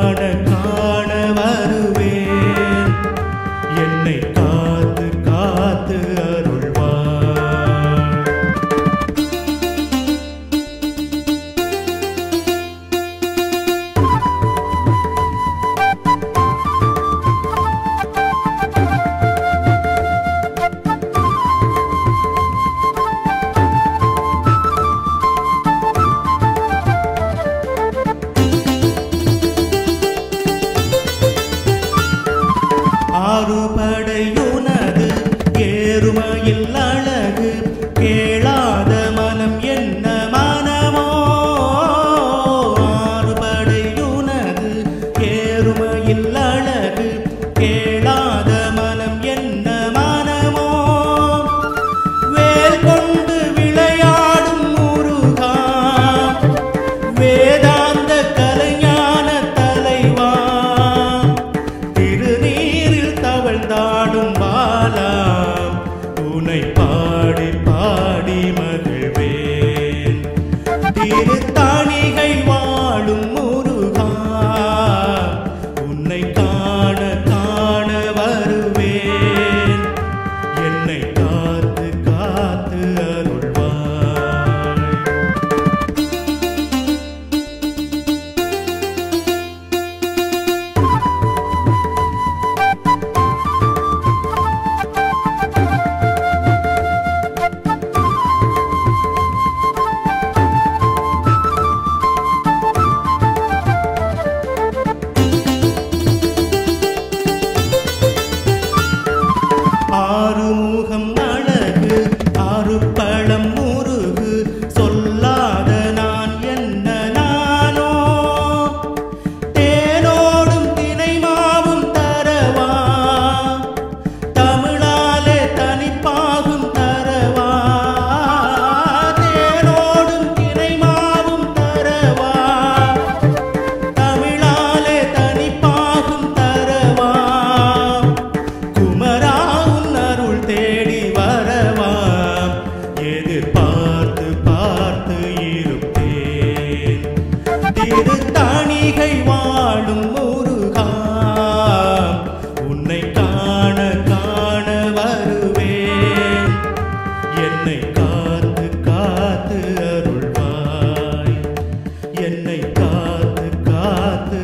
காண காண வருவேன். என்னை காத்து காத்து அருள்வார். ஆறுபடையுனது ஏறுமையில் அழகு கேளாத மனம் என்ன மனமோ. ஆறுபடையுனது ஏறுமையில் அழகு கேளாத மனம் என்ன மனமோ. வேல் கொண்டு விளையாடும் முருகா வேதாந்த கலைஞான தலைவா திருநீரில் தவழ்ந்தாடும் பாலா உன்னை பாடி பாடி மகிழ்வேன். திருத்தாணிகை வாழும் முருகா உன்னை காண காண வருவேன். என்னை காத்து காத்து அருள்வாய். ஆறுமுகம் அழகு ஆறுபழம் முருகு சொல்லாத நான் என்ன நானோ. தேனோடும் தினை மாவும் தரவா தமிழாலே தனிப்பாகும் தரவா. தேனோடும் தினை மாவும் தரவா தமிழாலே தனிப்பாகும் தரவா. குமரா தேடி வரவா எதிர்பார்த்து பார்த்து இருப்பேன். திருத்தாணிகை வாழும் முருகா உன்னை காண காண வருவேன். என்னை காத்து காத்து அருள்வாய். என்னை காத்து காத்து